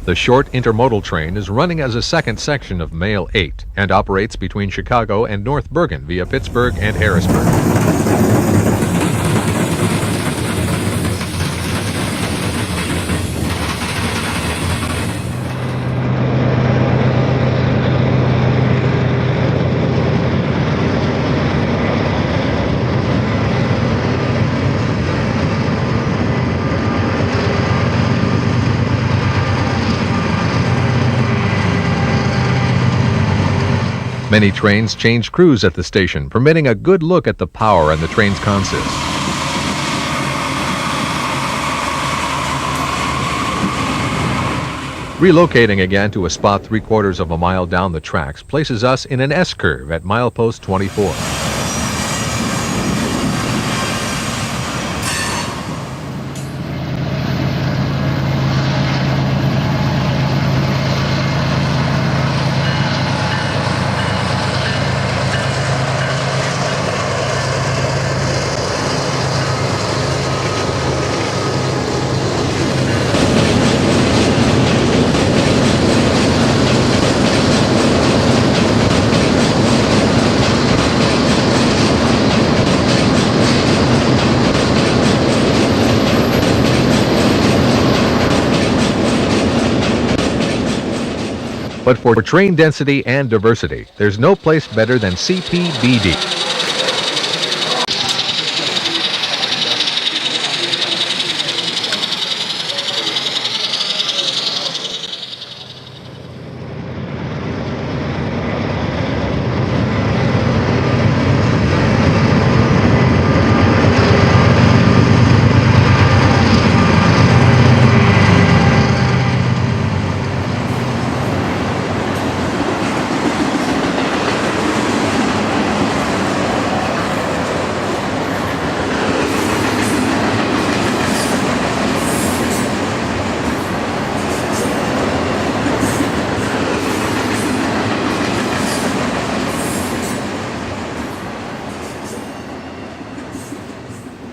The short intermodal train is running as a second section of Mail 8 and operates between Chicago and North Bergen via Pittsburgh and Harrisburg. Many trains change crews at the station, permitting a good look at the power and the train's consist. Relocating again to a spot 3/4 of a mile down the tracks places us in an S-curve at milepost 24. But for train density and diversity, there's no place better than CPBD.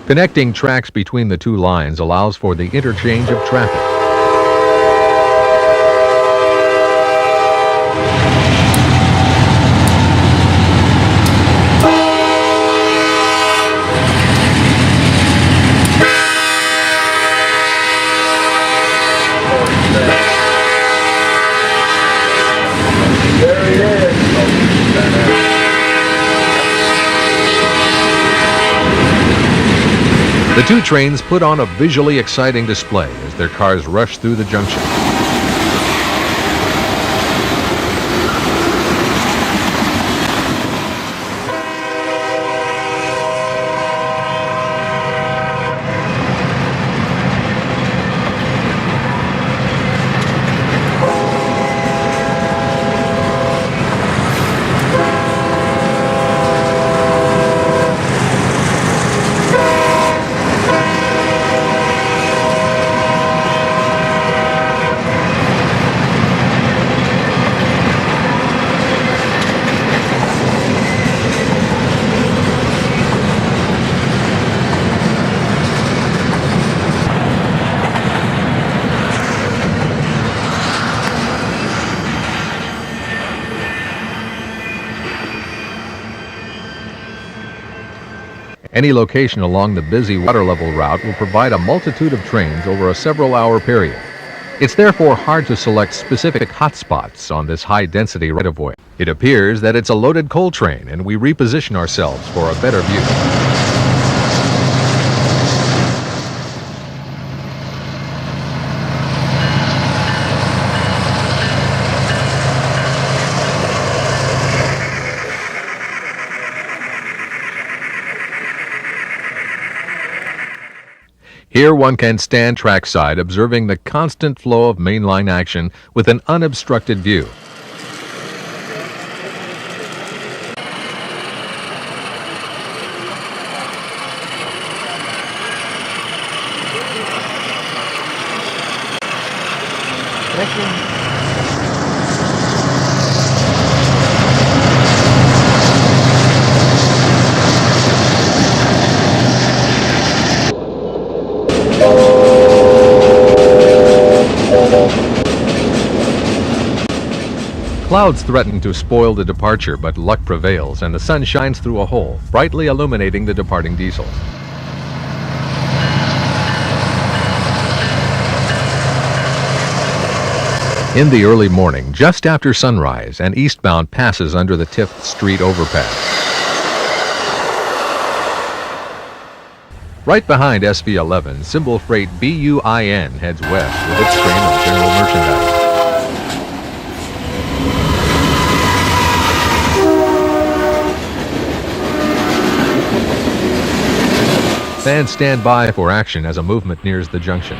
Connecting tracks between the two lines allows for the interchange of traffic. The two trains put on a visually exciting display as their cars rush through the junction. Any location along the busy water level route will provide a multitude of trains over a several-hour period. It's therefore hard to select specific hotspots on this high-density right-of-way. It appears that it's a loaded coal train, and we reposition ourselves for a better view. Here one can stand trackside observing the constant flow of mainline action with an unobstructed view. Clouds threaten to spoil the departure, but luck prevails and the sun shines through a hole, brightly illuminating the departing diesels. In the early morning, just after sunrise, an eastbound passes under the 10th Street overpass. Right behind SV11, symbol freight BUIN heads west with its train of general merchandise. Fans stand by for action as a movement nears the junction.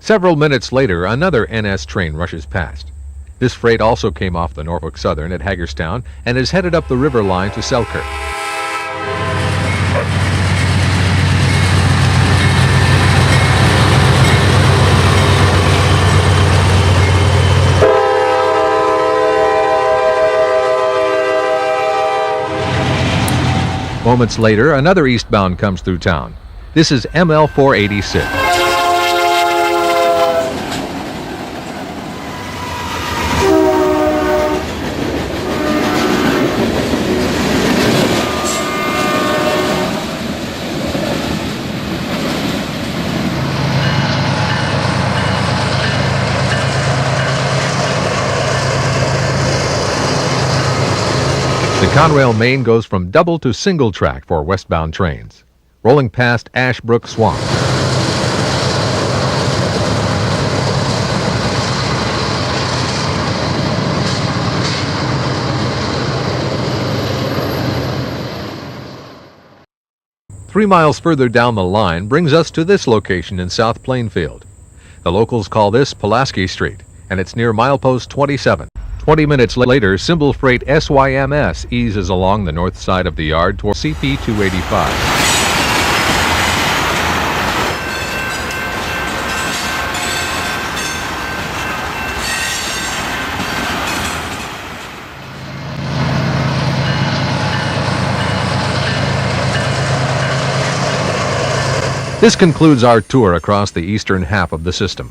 Several minutes later, another NS train rushes past. This freight also came off the Norfolk Southern at Hagerstown and is headed up the river line to Selkirk. Moments later, another eastbound comes through town. This is ML 486. The Conrail main goes from double to single track for westbound trains, rolling past Ashbrook Swamp. Three miles further down the line brings us to this location in South Plainfield. The locals call this Pulaski Street, and it's near milepost 27. 20 minutes later, symbol freight SYMS eases along the north side of the yard toward CP 285. This concludes our tour across the eastern half of the system.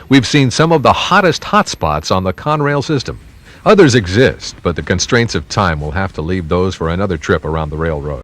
We've seen some of the hottest hotspots on the Conrail system. Others exist, but the constraints of time will have to leave those for another trip around the railroad.